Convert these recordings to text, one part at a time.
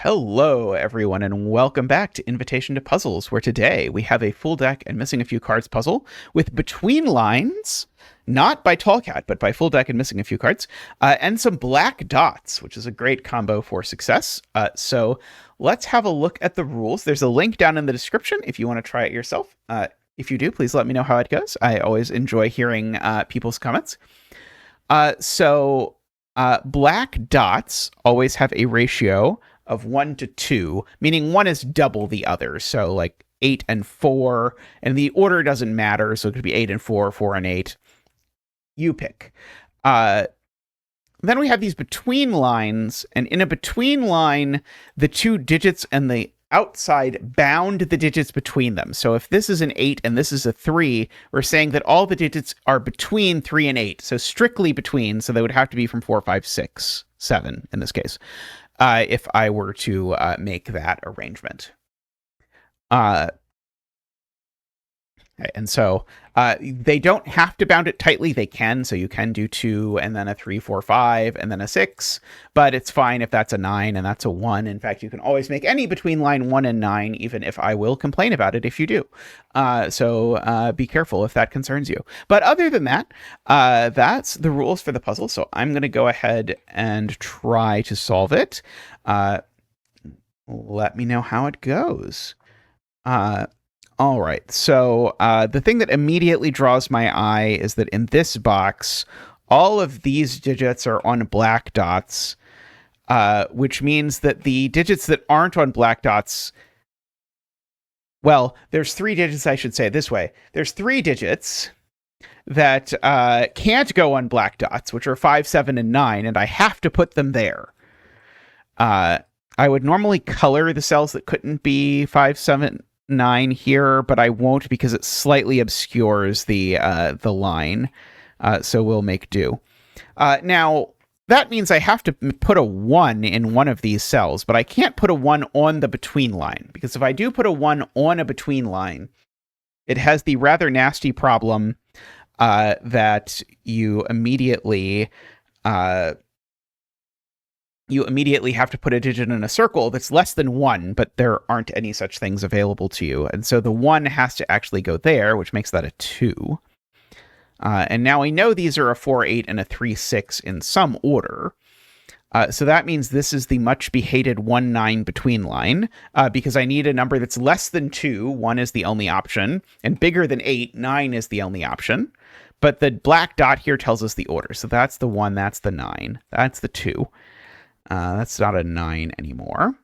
Hello, everyone, and welcome back to Invitation to Puzzles, where today we have a full deck and missing a few cards puzzle with Between Lines, not by Tallcat, but by full deck and missing a few cards, and some black dots, which is a great combo for success. So let's have a look at the rules. There's a link down in the description if you want to try it yourself. If you do, please let me know how it goes. I always enjoy hearing people's comments. Black dots always have a ratio of 1 to 2, meaning one is double the other. So like 8 and 4, and the order doesn't matter. So it could be 8 and 4, 4 and 8. You pick. Then we have these between lines, and in a between line, the two digits and the outside bound the digits between them. So if this is an 8 and this is a 3, we're saying that all the digits are between 3 and 8. So strictly between, so they would have to be from 4, 5, 6, 7 in this case. If I were to make that arrangement. And so they don't have to bound it tightly. They can. So you can do 2 and then a 3, 4, 5 and then a 6. But it's fine if that's a 9 and that's a 1. In fact, you can always make any between line 1 and 9, even if I will complain about it if you do. So be careful if that concerns you. But other than that, that's the rules for the puzzle. So I'm going to go ahead and try to solve it. Let me know how it goes. All right, so the thing that immediately draws my eye is that in this box, all of these digits are on black dots, which means that the digits that aren't on black dots, well, there's 3 digits, I should say it this way. There's 3 digits that can't go on black dots, which are 5, 7, and 9, and I have to put them there. I would normally color the cells that couldn't be 5, 7, 9 here, but I won't because it slightly obscures the line. So we'll make do. Now, that means I have to put a 1 in one of these cells, but I can't put a 1 on the between line, because if I do put a 1 on a between line, it has the rather nasty problem that you immediately have to put a digit in a circle that's less than 1, but there aren't any such things available to you. And so the 1 has to actually go there, which makes that a 2. And now we know these are a 4, 8, and a 3, 6 in some order. So that means this is the much behated 1, 9 between line, because I need a number that's less than 2. 1 is the only option, and bigger than 8. 9 is the only option. But the black dot here tells us the order. So that's the 1, that's the 9, that's the 2. That's not a 9 anymore.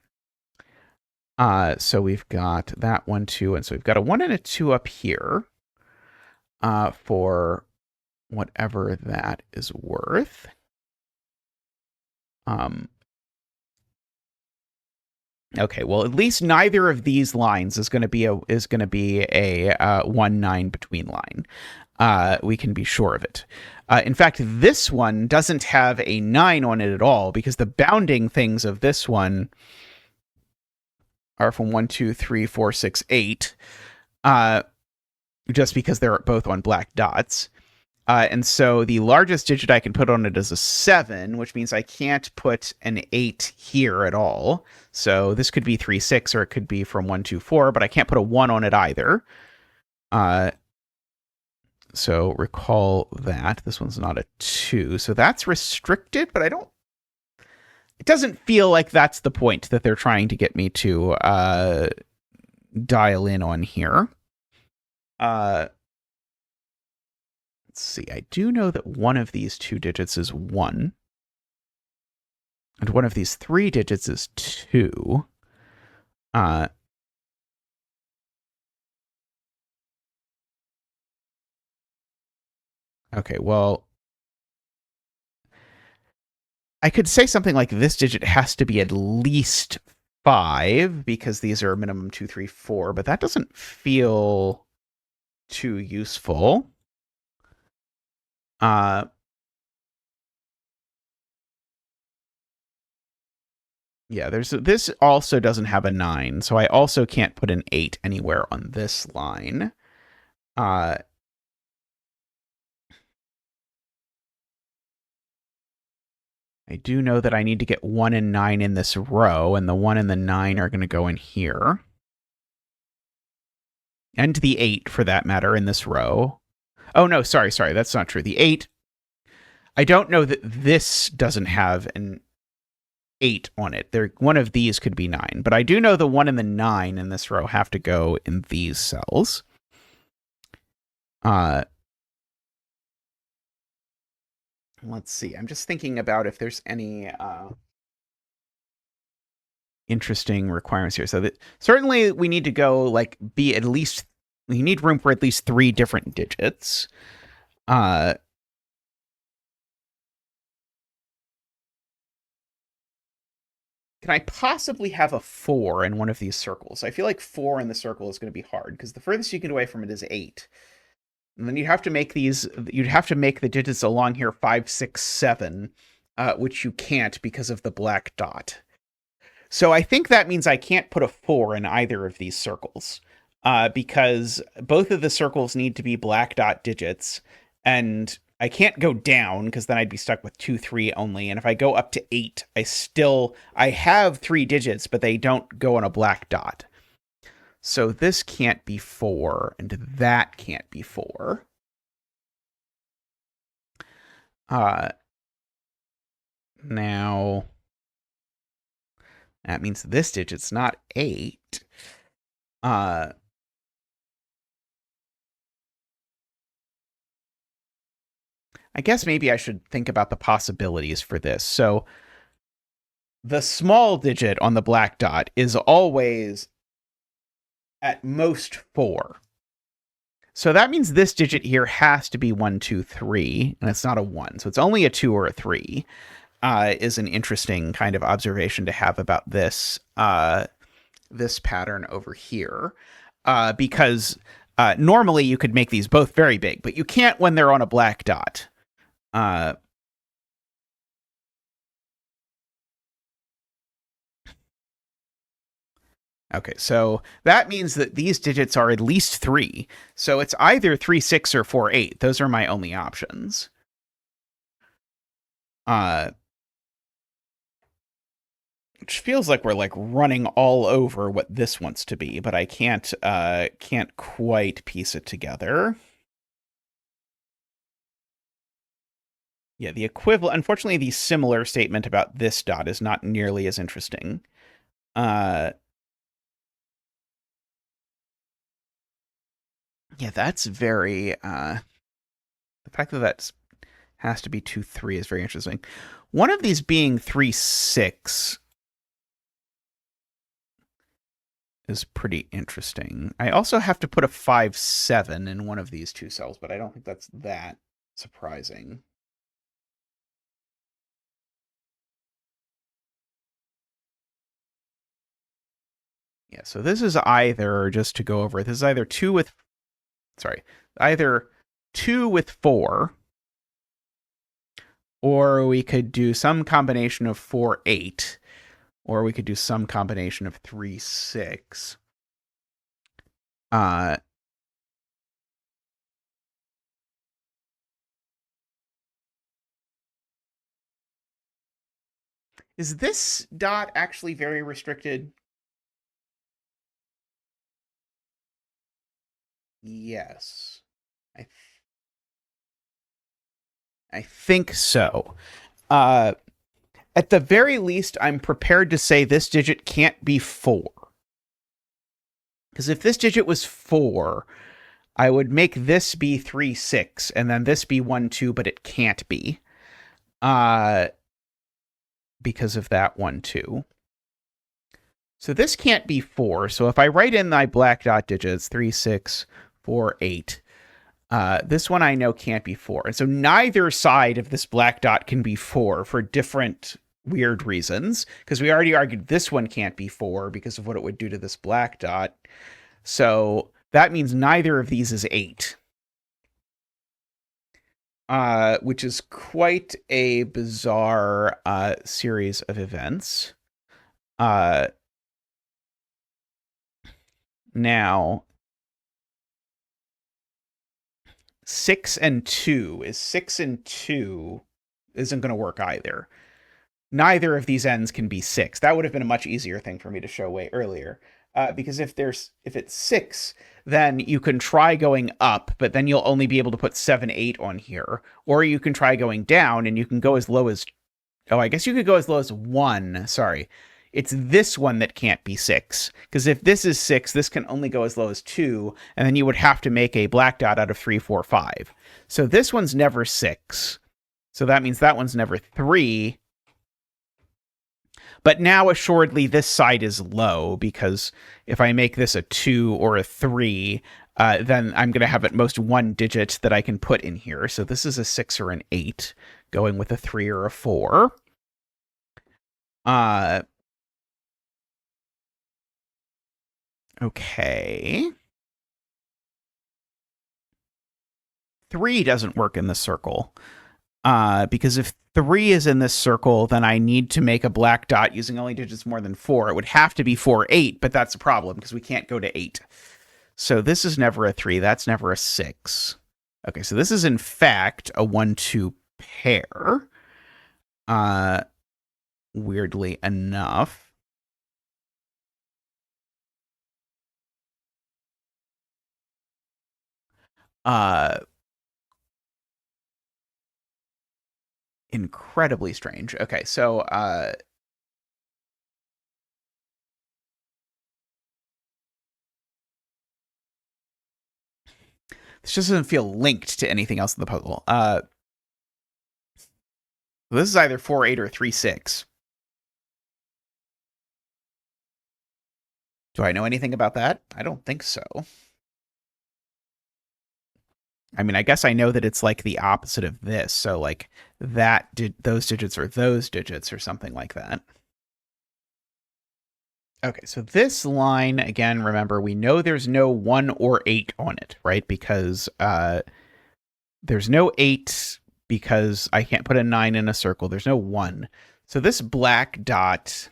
So we've got that 1, 2, and so we've got a 1 and a 2 up here for whatever that is worth. Okay, well, at least neither of these lines is going to be a 1, 9 between line. We can be sure of it. In fact, this one doesn't have a 9 on it at all, because the bounding things of this one are from 1, 2, 3, 4, 6, 8, just because they're both on black dots. And so the largest digit I can put on it is a 7, which means I can't put an 8 here at all. So this could be 3, 6, or it could be from 1, 2, 4, but I can't put a 1 on it either. So recall that. This one's not a 2. So that's restricted, but it doesn't feel like that's the point that they're trying to get me to dial in on here. Let's see. I do know that one of these 2 digits is 1. And one of these 3 digits is 2. Okay, well, I could say something like this digit has to be at least 5, because these are minimum 2, 3, 4, but that doesn't feel too useful. Yeah, this also doesn't have a 9, so I also can't put an 8 anywhere on this line. I do know that I need to get 1 and 9 in this row, and the 1 and the 9 are going to go in here. And the 8, for that matter, in this row. Oh, no, sorry, that's not true. The 8, I don't know that this doesn't have an 8 on it. One of these could be 9, but I do know the 1 and the 9 in this row have to go in these cells. Let's see. I'm just thinking about if there's any interesting requirements here. So that certainly we need to go we need room for at least 3 different digits. Can I possibly have a 4 in one of these circles? I feel like 4 in the circle is going to be hard because the furthest you get away from it is 8. And then you'd have to make the digits along here 5, 6, 7, which you can't because of the black dot. So I think that means I can't put a 4 in either of these circles, because both of the circles need to be black dot digits, and I can't go down because then I'd be stuck with 2, 3 only. And if I go up to 8, I have 3 digits, but they don't go on a black dot. So this can't be 4, and that can't be 4. Now, that means this digit's not 8. I guess maybe I should think about the possibilities for this. So the small digit on the black dot is always at most 4. So that means this digit here has to be 1, 2, 3, and it's not a 1. So it's only a 2 or a 3, is an interesting kind of observation to have about this pattern over here. Because normally you could make these both very big, but you can't when they're on a black dot. Okay, so that means that these digits are at least 3. So it's either 3, 6, or 4, 8. Those are my only options. Which feels like we're like running all over what this wants to be, but I can't quite piece it together. Yeah, the equivalent. Unfortunately, the similar statement about this dot is not nearly as interesting. Yeah, that's very. The fact that that has to be 2, 3 is very interesting. One of these being 3, 6 is pretty interesting. I also have to put a 5, 7 in one of these two cells, but I don't think that's that surprising. Yeah, so this is either, just to go over it, this is either 2 with 4, or we could do some combination of 4, 8, or we could do some combination of 3, 6. Is this dot actually very restricted? Yes. I think so. At the very least, I'm prepared to say this digit can't be 4. Because if this digit was 4, I would make this be 3, 6, and then this be 1, 2, but it can't be. Because of that 1, 2. So this can't be 4. So if I write in my black dot digits, 3, 6, 4, 8, this one I know can't be 4. And so neither side of this black dot can be 4 for different weird reasons, because we already argued this one can't be 4 because of what it would do to this black dot. So that means neither of these is 8. Which is quite a bizarre series of events. Now, 6 and 2 isn't going to work either. neither of these ends can be 6. That would have been a much easier thing for me to show way earlier. Because if it's 6, then you can try going up, but then you'll only be able to put 7, 8 on here. Or you can try going down, and you can go as low as... Oh, I guess you could go as low as 1. Sorry. It's this one that can't be 6. Because if this is 6, this can only go as low as 2, and then you would have to make a black dot out of 3, 4, 5. So this one's never 6. So that means that one's never 3. But now, assuredly, this side is low, because if I make this a 2 or a 3, then I'm going to have at most 1 digit that I can put in here. So this is a 6 or an 8, going with a 3 or a 4. Okay. 3 doesn't work in this circle. Because if 3 is in this circle, then I need to make a black dot using only digits more than 4. It would have to be 4, 8, but that's a problem because we can't go to 8. So this is never a 3. That's never a 6. Okay, so this is in fact a 1-2 pair. Weirdly enough. Incredibly strange. Okay, so this just doesn't feel linked to anything else in the puzzle. This is either 4, 8 or 3, 6. Do I know anything about that? I don't think so. I mean, I guess I know that it's like the opposite of this. So like those digits are those digits or something like that. Okay, so this line, again, remember, we know there's no 1 or 8 on it, right? Because there's no 8 because I can't put a 9 in a circle. There's no 1. So this black dot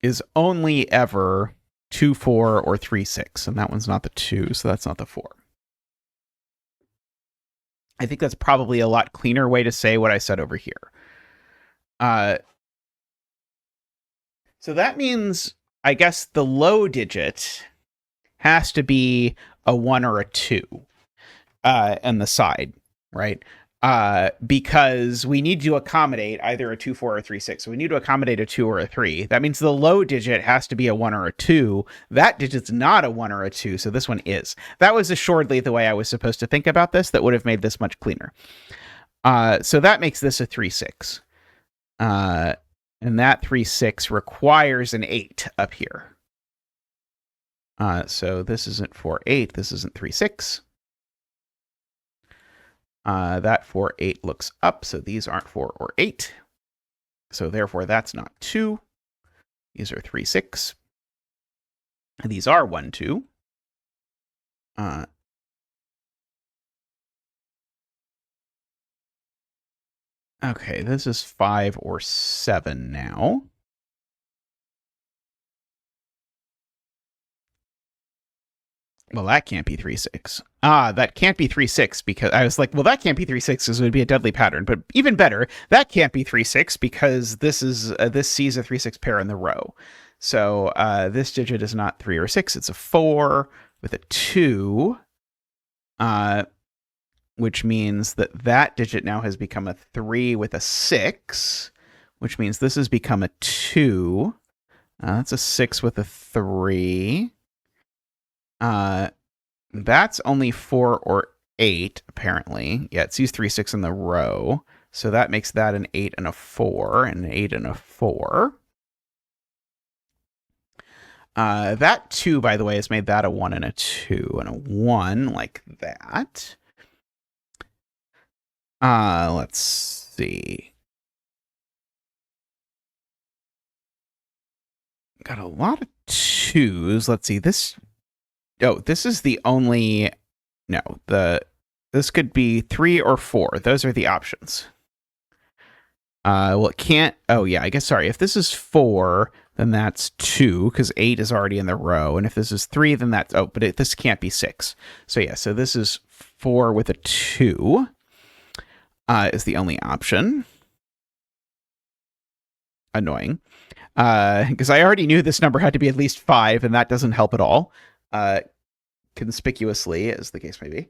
is only ever 2, 4, or 3, 6. And that one's not the 2, so that's not the 4. I think that's probably a lot cleaner way to say what I said over here. So that means, I guess, the low digit has to be a 1 or a 2 on the side, right? Because we need to accommodate either a 2, 4, or 3, 6. So we need to accommodate a 2 or a 3. That means the low digit has to be a 1 or a 2. That digit's not a 1 or a 2, so this one is. That was assuredly the way I was supposed to think about this. That would have made this much cleaner. So that makes this a 3, 6. And that 3, 6 requires an 8 up here. So this isn't 4, 8. This isn't 3, 6. That 4, 8 looks up, so these aren't 4 or 8. So therefore, that's not 2. These are 3, 6. And these are 1, 2. Okay, this is 5 or 7 now. Well, that can't be 3, 6. That can't be 3, 6 because I was like, well, that can't be 3, 6 because it would be a deadly pattern. But even better, that can't be 3, 6 because this sees a 3, 6 pair in the row. So this digit is not 3 or 6. It's a 4 with a 2, which means that digit now has become a 3 with a 6, which means this has become a 2. That's a 6 with a 3. That's only 4 or 8, apparently. Yeah, it sees 3, 6 in the row. So that makes that an 8 and a 4, and an 8 and a 4. That 2, by the way, has made that a 1 and a 2, and a 1, like that. Let's see. Got a lot of 2s. Let's see, this... Oh, this is the only... No, this could be 3 or 4. Those are the options. Well, it can't... Oh, yeah, I guess, sorry. If this is 4, then that's 2, because 8 is already in the row. And if this is 3, then that's... Oh, but this can't be 6. So, yeah, so this is 4 with a 2 is the only option. annoying. Because I already knew this number had to be at least 5, and that doesn't help at all. Conspicuously, as the case may be.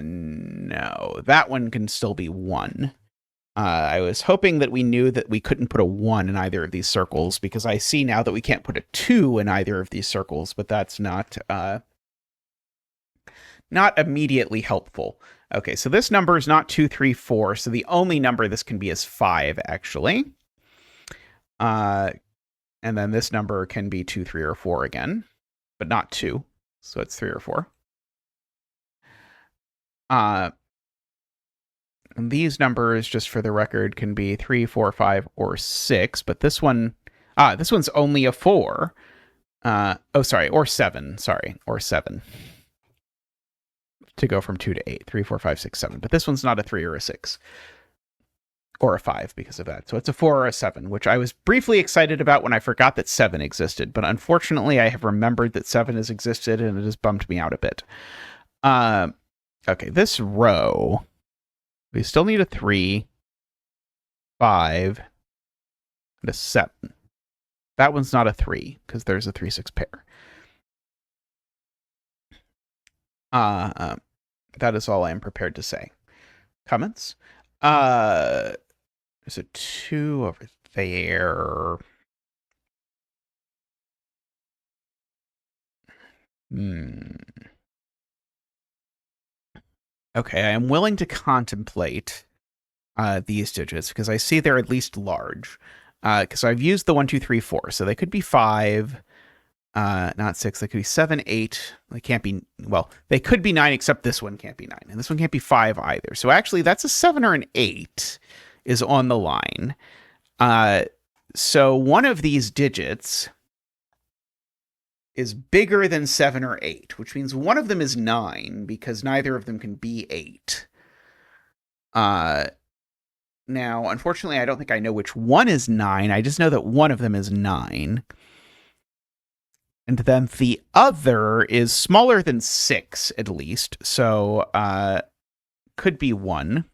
No. That one can still be 1. I was hoping that we knew that we couldn't put a 1 in either of these circles, because I see now that we can't put a 2 in either of these circles, but that's not immediately helpful. Okay, so this number is not 2, 3, 4, so the only number this can be is 5, actually. And then this number can be 2, 3, or 4 again, but not 2, so it's 3 or 4. And these numbers, just for the record, can be 3, 4, 5, or 6, but this one's only a 4. Or 7, or 7. To go from 2 to 8, 3, 4, 5, 6, 7. But this one's not a 3 or a 6. Or a 5 because of that. So it's a 4 or a 7, which I was briefly excited about when I forgot that 7 existed. But unfortunately, I have remembered that 7 has existed, and it has bummed me out a bit. Okay, this row, we still need a 3, 5, and a 7. That one's not a 3, because there's a 3, 6 pair. That is all I am prepared to say. Comments? There's a 2 over there. Okay, I am willing to contemplate these digits, because I see they're at least large. Because I've used the 1, 2, 3, 4, so they could be 5, not 6. They could be 7, 8. They can't be, well, they could be 9, except this one can't be 9, and this one can't be 5 either. So actually, that's a 7 or an 8 is on the line. So one of these digits is bigger than 7 or 8, which means one of them is 9, because neither of them can be 8. Now, unfortunately, I don't think I know which one is 9. I just know that one of them is 9. And then the other is smaller than 6, at least. So, could be 1.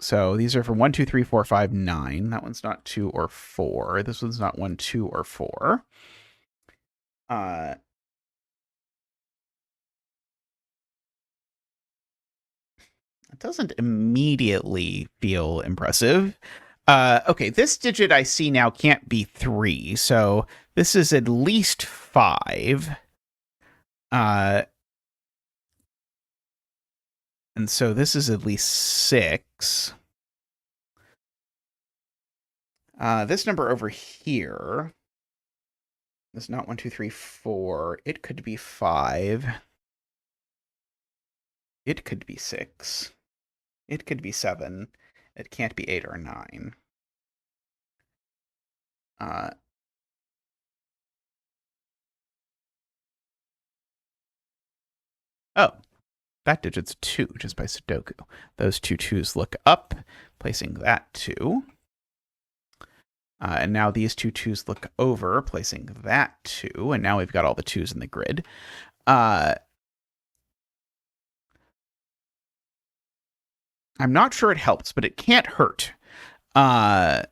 So these are for 1, 2, 3, 4, 5, 9. That one's not 2 or 4. This one's not 1, 2, or 4. It doesn't immediately feel impressive. Okay, this digit I see now can't be 3, so this is at least 5. And so this is at least 6. This number over here is not 1, 2, 3, 4. It could be 5. It could be 6. It could be 7. It can't be 8 or 9. Oh, that digit's 2, just by Sudoku. Those two 2s look up, placing that 2. And now these two 2s look over, placing that 2. And now we've got all the 2s in the grid. I'm not sure it helps, but it can't hurt. Let's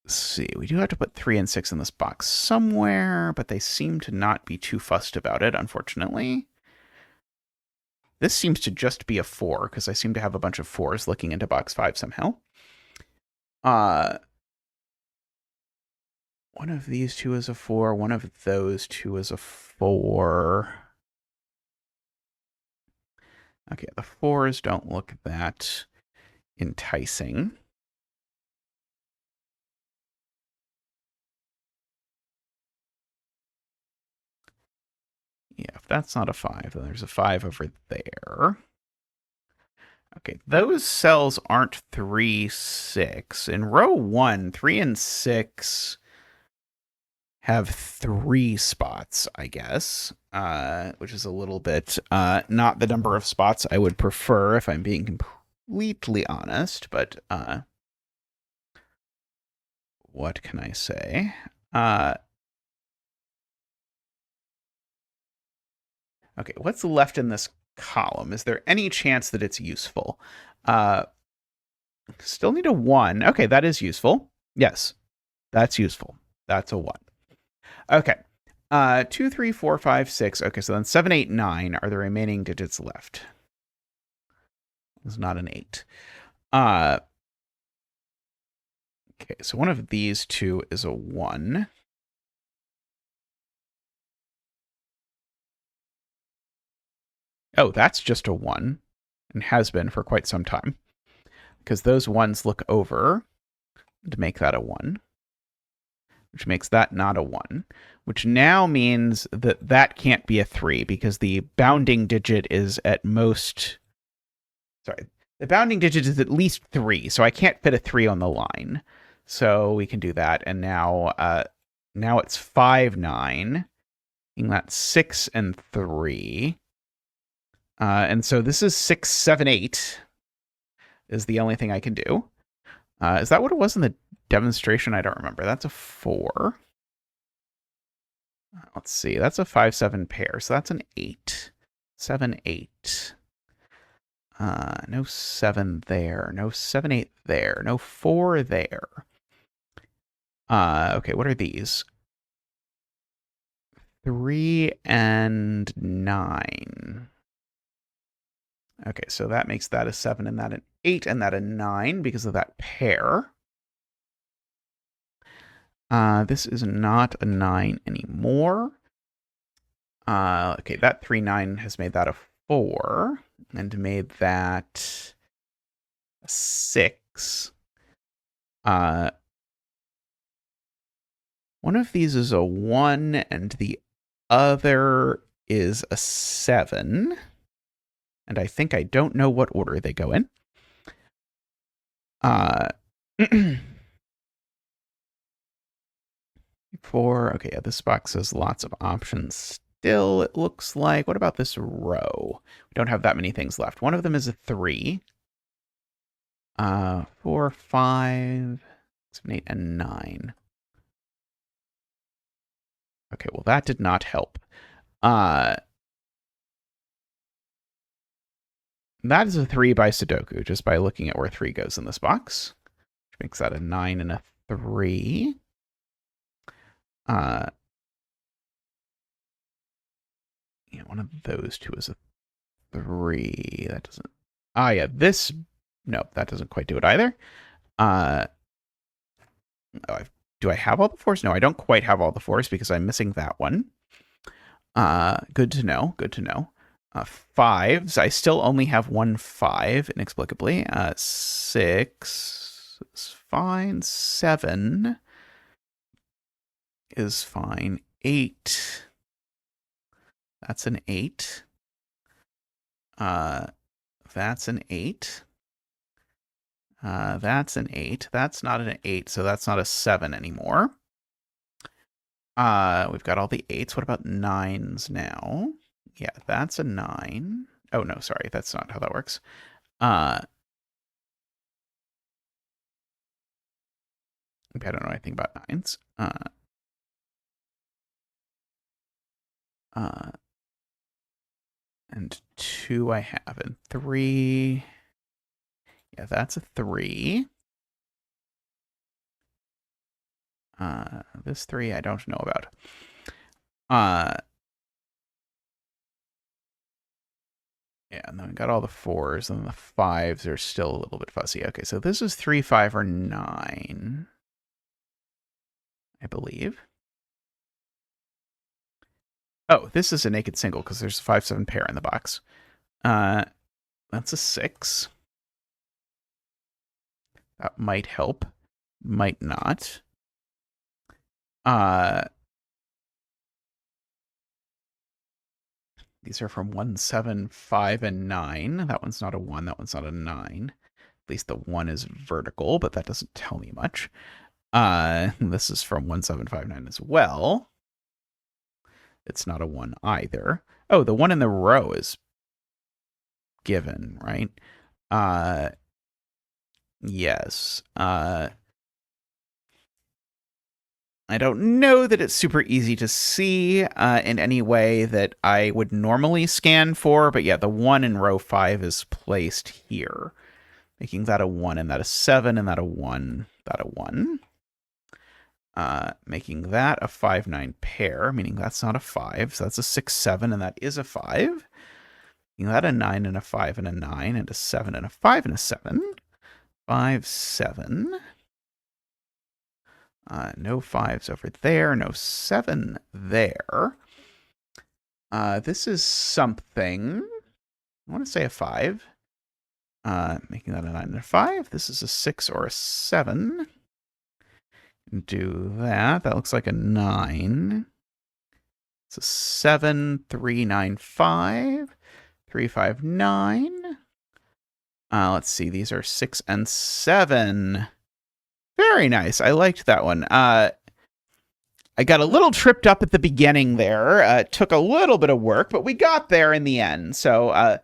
see. We do have to put 3 and 6 in this box somewhere, but they seem to not be too fussed about it, unfortunately. This seems to just be a 4, because I seem to have a bunch of 4s looking into box 5 somehow. One of these 2 is a 4. One of those 2 is a 4. Okay, the 4s don't look that enticing. Yeah, if that's not a 5, then there's a 5 over there. Okay, those cells aren't 3, 6. In row 1, 3 and 6 have 3 spots, I guess, which is a little bit not the number of spots I would prefer, if I'm being completely honest, but what can I say? Okay, what's left in this column? Is there any chance that it's useful? Uh, Still need a 1. Okay, that is useful. Yes, that's useful. That's a 1. Okay. 2, 3, 4, 5, 6. Okay, so then 7, 8, 9 are the remaining digits left. It's not an 8. Okay, so one of these two is a 1. Oh, that's just a 1 and has been for quite some time because those ones look over to make that a 1, which makes that not a 1, which now means that that can't be a 3 because the bounding digit is at most. Sorry, the bounding digit is at least 3, so I can't fit a 3 on the line. So we can do that, and now it's 5, 9, and that's 6 and 3. And so this is 6, 7, 8 is the only thing I can do. Is that what it was in the demonstration? I don't remember. That's a 4. Let's see. That's a 5, 7 pair. So that's an 8. 7, 8. No 7 there. No 7, 8 there. No 4 there. Okay, what are these? 3 and 9. Okay, so that makes that a 7 and that an 8 and that a 9 because of that pair. This is not a 9 anymore. Okay, that 3, 9 has made that a 4 and made that a 6. One of these is a 1 and the other is a 7. And I think I don't know what order they go in. 4. Okay, yeah, this box has lots of options still, it looks like. What about this row? We don't have that many things left. One of them is a 3. 4, 5, 7, 8, and 9. Okay, well, that did not help. That is a 3 by Sudoku, just by looking at where 3 goes in this box, which makes that a 9 and a 3. Yeah, one of those two is a 3. That doesn't. Yeah, this. Nope, that doesn't quite do it either. Do I have all the 4s? No, I don't quite have all the 4s because I'm missing that one. Good to know. Good to know. 5s. I still only have 1 5 inexplicably. 6 is fine. 7 is fine. 8. That's an 8. That's an 8. That's an 8. That's not an 8, so that's not a 7 anymore. We've got all the 8s. What about 9s now? Yeah, that's a 9. Oh, no, sorry. That's not how that works. I don't know anything about 9s. And 2 I have, and 3. Yeah, that's a 3. This 3 I don't know about. Yeah, and then we got all the 4s, and the 5s are still a little bit fuzzy. Okay, so this is 3, 5, or 9, I believe. Oh, this is a naked single because there's a 5, 7 pair in the box. That's a 6. That might help. Might not. These are from 1, 7, 5, and 9. That one's not a 1. That one's not a 9. At least the 1 is vertical, but that doesn't tell me much. This is from 1, 7, 5, 9 as well. It's not a 1 either. Oh, the 1 in the row is given, right? Yes. I don't know that it's super easy to see in any way that I would normally scan for, but yeah, the 1 in row 5 is placed here, making that a 1 and that a 7 and that a 1, that a 1. Making that a 5-9 pair, meaning that's not a 5, so that's a 6-7, and that is a 5. Making that a 9 and a 5 and a 9, and a 7 and a 5 and a 7. 5, 7. No 5s over there, no 7 there. This is something. I want to say a 5. Making that a 9 and a 5. This is a 6 or a 7. Do that. That looks like a 9. It's a 7, 3, 9, 5. 3, 5, 9. Let's see. These are 6 and 7. Very nice. I liked that one. I got a little tripped up at the beginning there. It took a little bit of work, but we got there in the end. So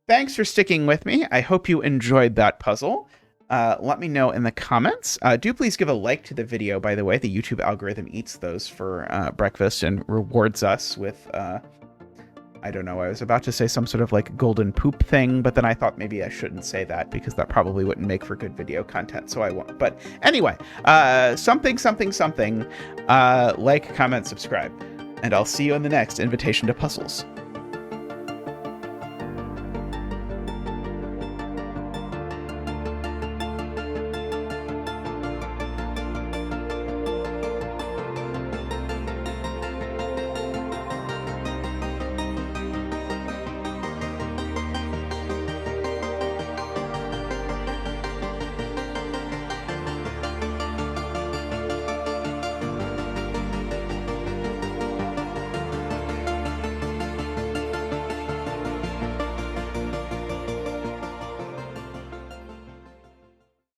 thanks for sticking with me. I hope you enjoyed that puzzle. Let me know in the comments. Do please give a like to the video, by the way. The YouTube algorithm eats those for breakfast and rewards us with... I don't know, I was about to say some sort of like golden poop thing, but then I thought maybe I shouldn't say that because that probably wouldn't make for good video content, so I won't. But anyway, something. Like, comment, subscribe, and I'll see you in the next Invitation to Puzzles.